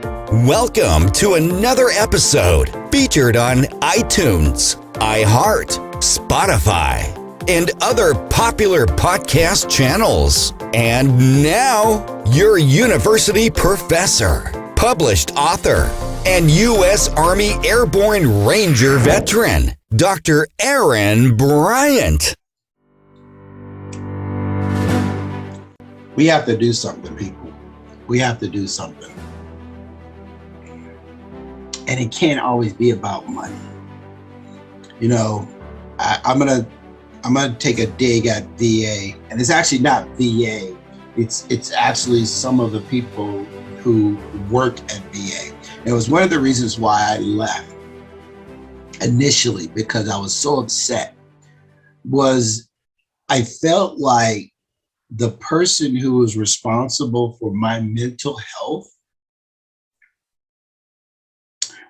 Welcome to another episode featured on iTunes, iHeart, Spotify, and other popular podcast channels. And now, your university professor, published author, and U.S. Army Airborne Ranger veteran, Dr. Bryant. We have to do something, people. We have to do something. And it can't always be about money. You know, I'm gonna take a dig at VA, and it's actually not VA. It's actually some of the people who work at VA. It was one of the reasons why I left initially, because I was so upset. Was I felt like the person who was responsible for my mental health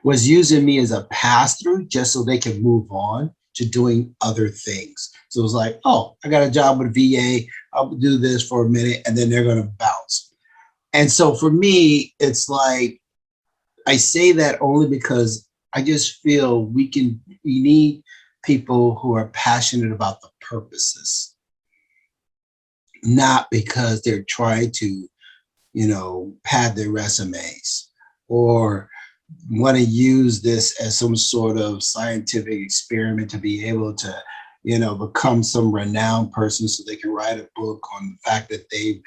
was using me as a pass-through just so they can move on to doing other things. So it was like, oh, I got a job with VA, I'll do this for a minute, and then they're gonna bounce. And so for me, it's like, I say that only because I just feel we need people who are passionate about the purposes, not because they're trying to, pad their resumes or want to use this as some sort of scientific experiment to be able to, become some renowned person so they can write a book on the fact that they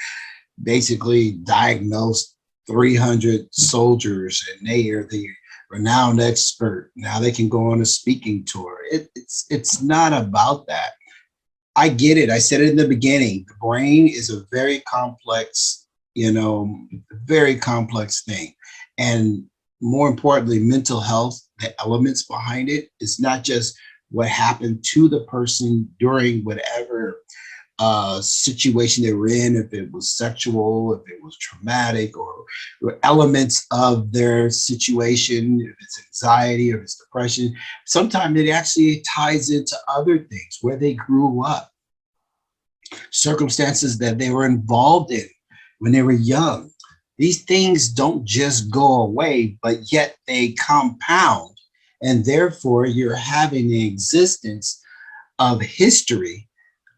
basically diagnosed 300 soldiers and they are the renowned expert. Now they can go on a speaking tour. It's not about that. I get it. I said it in the beginning. The brain is a very complex, very complex thing. And more importantly, mental health, the elements behind it, it's not just what happened to the person during whatever situation they were in, if it was sexual, if it was traumatic, or elements of their situation, if it's anxiety or if it's depression. Sometimes it actually ties into other things, where they grew up, circumstances that they were involved in when they were young. These things don't just go away, but yet they compound. And therefore, you're having the existence of history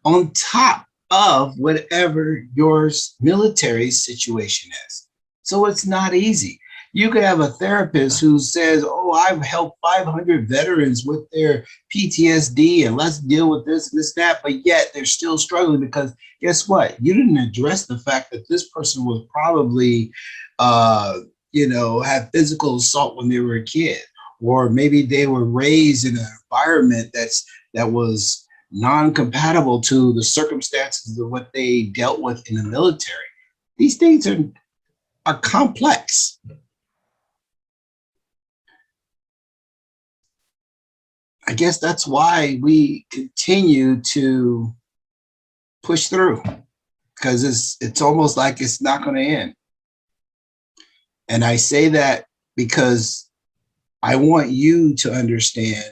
on top of whatever your military situation is. So it's not easy. You could have a therapist who says, oh, I've helped 500 veterans with their PTSD and let's deal with this, this, that, but yet they're still struggling because guess what? You didn't address the fact that this person was probably, had physical assault when they were a kid, or maybe they were raised in an environment that was non-compatible to the circumstances of what they dealt with in the military. These things are complex. I guess that's why we continue to push through, because it's almost like it's not going to end. And I say that because I want you to understand,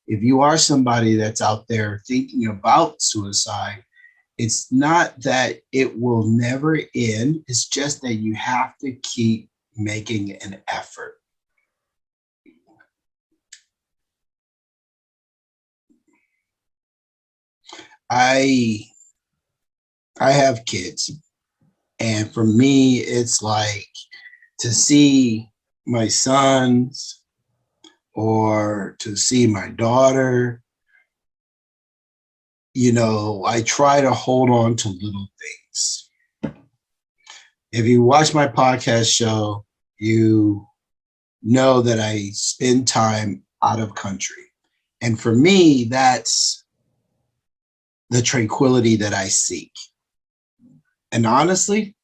if you are somebody that's out there thinking about suicide, it's not that it will never end. It's just that you have to keep making an effort. I have kids, and for me, it's like to see my sons or to see my daughter, I try to hold on to little things. If you watch my podcast show, you know that I spend time out of country. And for me, that's the tranquility that I seek. And honestly,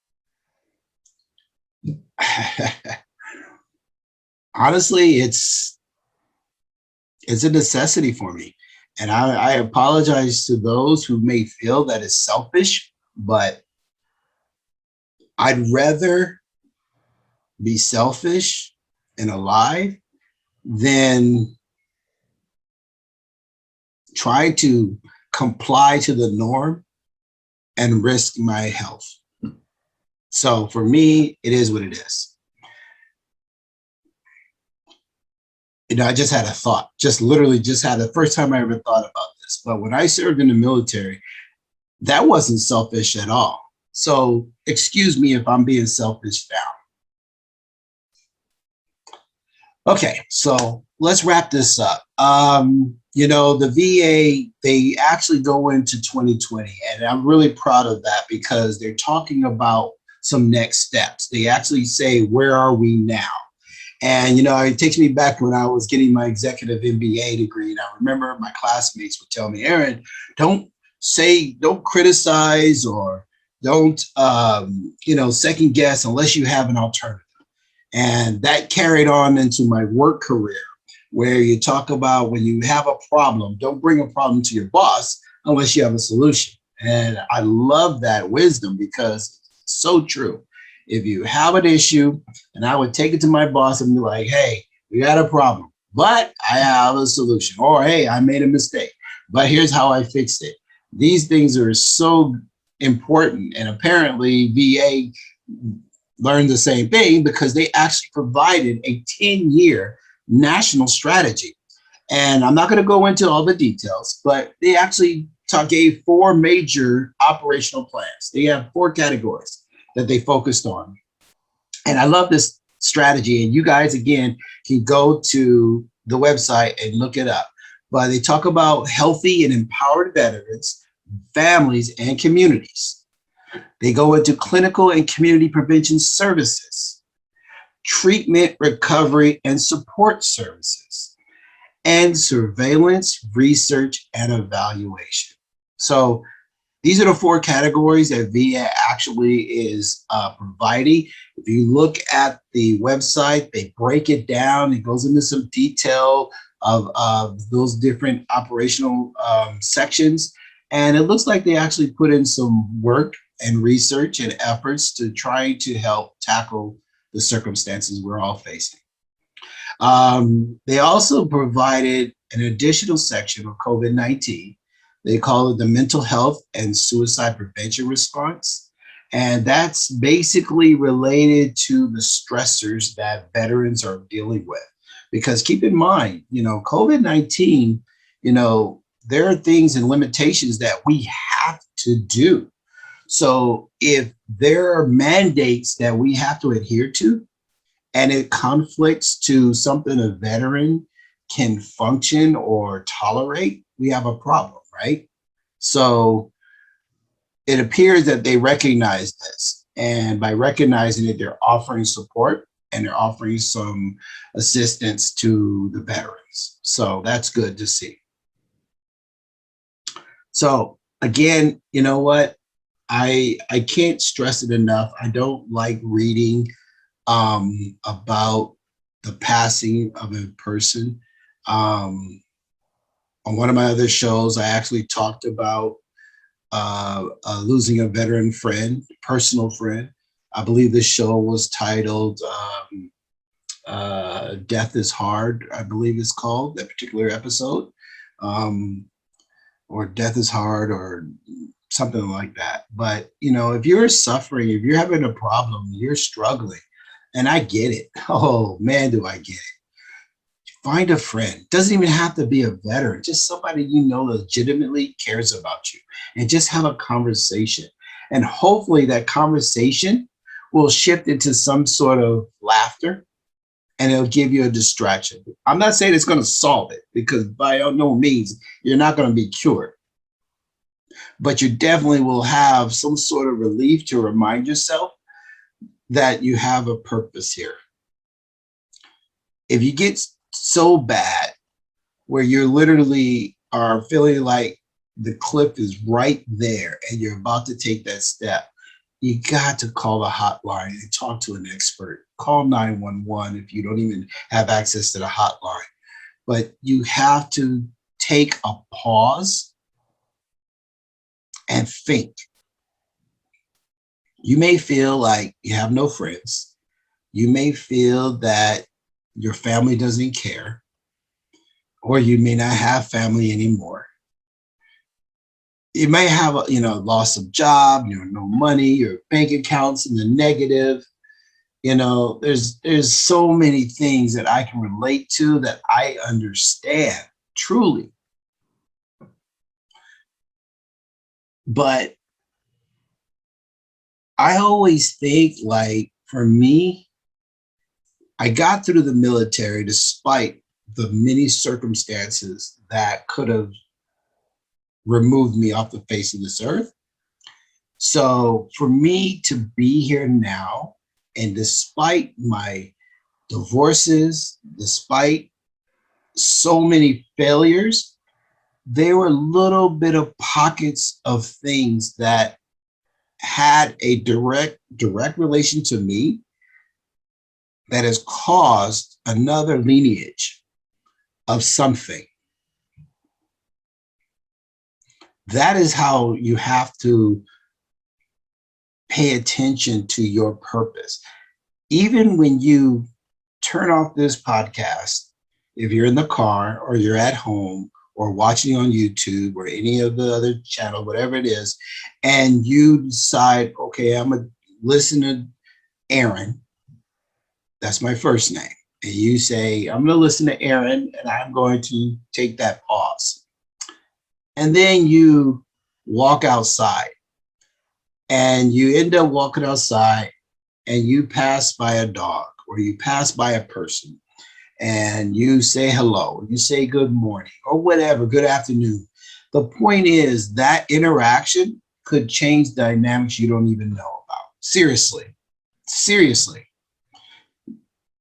it's a necessity for me. And I apologize to those who may feel that it's selfish, but I'd rather be selfish and alive than try to comply to the norm and risk my health. So for me, it is what it is. I just had a thought, just literally just had the first time I ever thought about this. But when I served in the military, that wasn't selfish at all. So excuse me if I'm being selfish now. Okay, so let's wrap this up. The VA, they actually go into 2020, and I'm really proud of that because they're talking about some next steps. They actually say, where are we now? And, it takes me back when I was getting my executive MBA degree. And I remember my classmates would tell me, Aaron, don't criticize or don't, second guess unless you have an alternative. And that carried on into my work career, where you talk about when you have a problem, don't bring a problem to your boss unless you have a solution. And I love that wisdom because it's so true. If you have an issue, and I would take it to my boss and be like, hey, we got a problem, but I have a solution. Or, hey, I made a mistake, but here's how I fixed it. These things are so important. And apparently VA learned the same thing because they actually provided a 10-year national strategy. And I'm not going to go into all the details, but they actually gave 4 major operational plans. They have 4 categories that they focused on. And I love this strategy. And you guys, again, can go to the website and look it up. But they talk about healthy and empowered veterans, families, and communities. They go into clinical and community prevention services, treatment, recovery, and support services, and surveillance, research, and evaluation. So these are the 4 categories that VA actually is providing. If you look at the website, they break it down. It goes into some detail of those different operational sections. And it looks like they actually put in some work and research and efforts to try to help tackle the circumstances we're all facing. They also provided an additional section of COVID-19. They call it the mental health and suicide prevention response. And that's basically related to the stressors that veterans are dealing with. Because keep in mind, COVID-19, there are things and limitations that we have to do. So if there are mandates that we have to adhere to, and it conflicts to something a veteran can function or tolerate, we have a problem, right? So it appears that they recognize this. And by recognizing it, they're offering support and they're offering some assistance to the veterans. So that's good to see. So again, you know what? I can't stress it enough. I don't like reading about the passing of a person. On one of my other shows, I actually talked about losing a veteran friend, personal friend. I believe this show was titled Death is Hard, I believe it's called, that particular episode. Or Death is Hard or something like that. But, if you're suffering, if you're having a problem, you're struggling, and I get it. Oh, man, do I get it. Find a friend. Doesn't even have to be a veteran, just somebody legitimately cares about you, and just have a conversation. And hopefully that conversation will shift into some sort of laughter, and it'll give you a distraction. I'm not saying it's going to solve it, because by no means, you're not going to be cured. But you definitely will have some sort of relief to remind yourself that you have a purpose here. If you get so bad where you're literally are feeling like the cliff is right there and you're about to take that step, you got to call the hotline and talk to an expert. Call 911 if you don't even have access to the hotline. But you have to take a pause and think. You may feel like you have no friends. You may feel that your family doesn't care, or you may not have family anymore. You may have a loss of job, no money, your bank accounts in the negative. There's so many things that I can relate to, that I understand truly. But I always think, like, for me, I got through the military despite the many circumstances that could have removed me off the face of this earth. So for me to be here now, and despite my divorces, despite so many failures, there were little bit of pockets of things that had a direct relation to me that has caused another lineage of something. That is how you have to pay attention to your purpose. Even when you turn off this podcast, if you're in the car or you're at home or watching on YouTube or any of the other channel, whatever it is, and you decide, okay, I'm gonna listen to Aaron, that's my first name, and you say, I'm gonna listen to Aaron and I'm going to take that pause. And then you walk outside, and you end up walking outside and you pass by a dog or you pass by a person and you say hello, you say good morning or whatever, good afternoon. The point is that interaction could change dynamics you don't even know about. Seriously.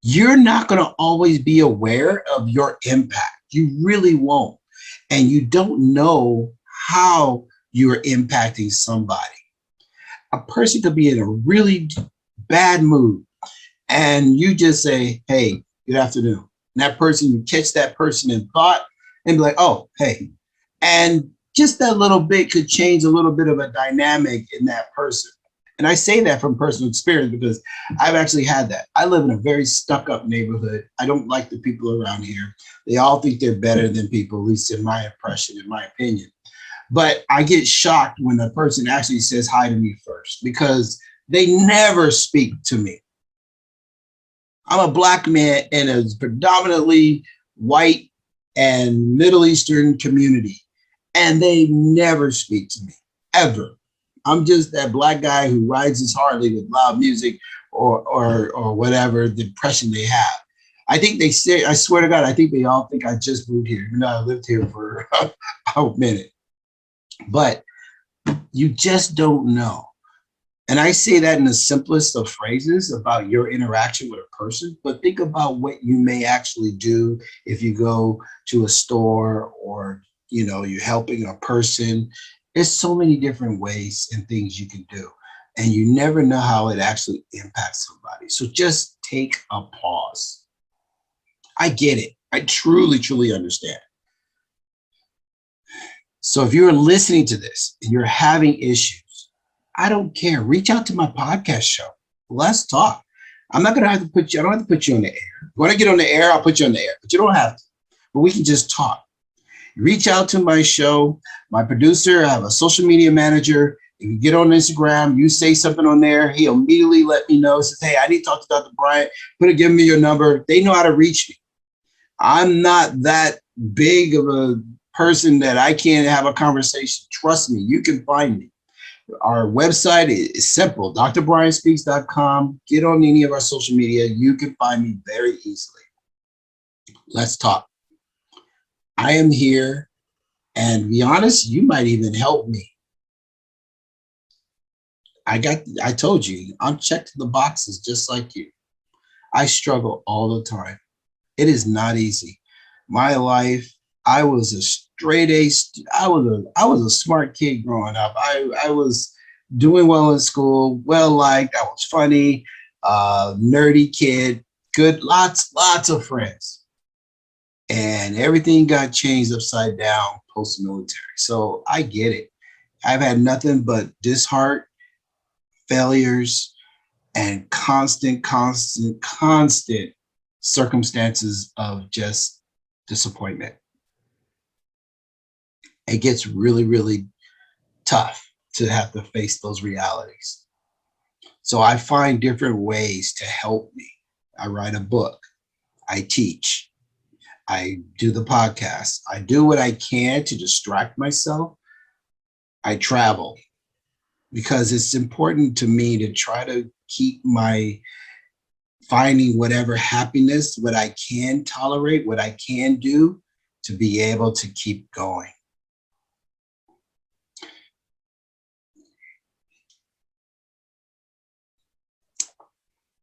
You're not going to always be aware of your impact. You really won't. And you don't know how you're impacting somebody. A person could be in a really bad mood and you just say, hey, good afternoon. And that person, you catch that person in thought and be like, oh, hey. And just that little bit could change a little bit of a dynamic in that person. And I say that from personal experience because I've actually had that. I live in a very stuck up neighborhood. I don't like the people around here. They all think they're better than people, at least in my impression, in my opinion. But I get shocked when a person actually says hi to me first because they never speak to me. I'm a Black man in a predominantly white and Middle Eastern community, and they never speak to me, ever. I'm just that Black guy who rides his Harley with loud music or whatever the impression they have. I think they say, I swear to God, I think they all think I just moved here, even though I lived here for a minute. But you just don't know. And I say that in the simplest of phrases about your interaction with a person, but think about what you may actually do if you go to a store or, you're helping a person. There's so many different ways and things you can do, and you never know how it actually impacts somebody. So just take a pause. I get it. I truly, truly understand. So if you're listening to this and you're having issues, I don't care. Reach out to my podcast show. Let's talk. I'm not going to have to put you, I don't have to put you on the air. When I get on the air, I'll put you on the air, but you don't have to. But we can just talk. Reach out to my show, my producer. I have a social media manager. If you get on Instagram, you say something on there, he'll immediately let me know. Says, hey, I need to talk to Dr. Bryant. Give me your number. They know how to reach me. I'm not that big of a person that I can't have a conversation. Trust me, you can find me. Our website is simple, DrBryantSpeaks.com. Get on any of our social media. You can find me very easily. Let's talk. I am here, and to be honest, you might even help me. I told you, I'm checked the boxes just like you. I struggle all the time. It is not easy. My life, I was a straight A. I was a smart kid growing up. I was doing well in school, well liked. I was funny, nerdy kid, good, lots of friends. And everything got changed upside down post-military. So I get it. I've had nothing but disheart, failures, and constant circumstances of just disappointment. It gets really, really tough to have to face those realities. So I find different ways to help me. I write a book. I teach. I do the podcast. I do what I can to distract myself. I travel because it's important to me to try to keep finding whatever happiness, what I can tolerate, what I can do to be able to keep going.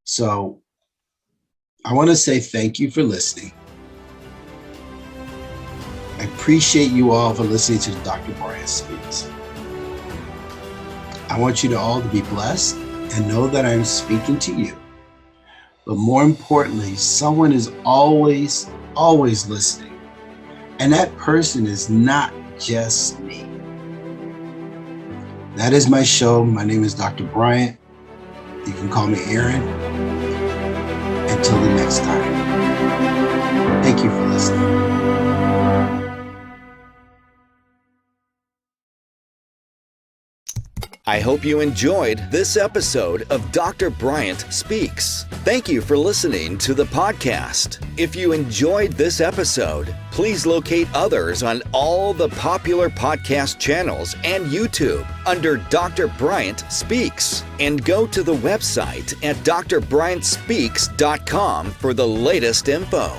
So I want to say thank you for listening. I appreciate you all for listening to Dr. Bryant Speaks. I want you to all to be blessed and know that I'm speaking to you. But more importantly, someone is always listening. And that person is not just me. That is my show. My name is Dr. Bryant. You can call me Aaron. Until the next time. Thank you for listening. I hope you enjoyed this episode of Dr. Bryant Speaks. Thank you for listening to the podcast. If you enjoyed this episode, please locate others on all the popular podcast channels and YouTube under Dr. Bryant Speaks. And go to the website at DrBryantSpeaks.com for the latest info.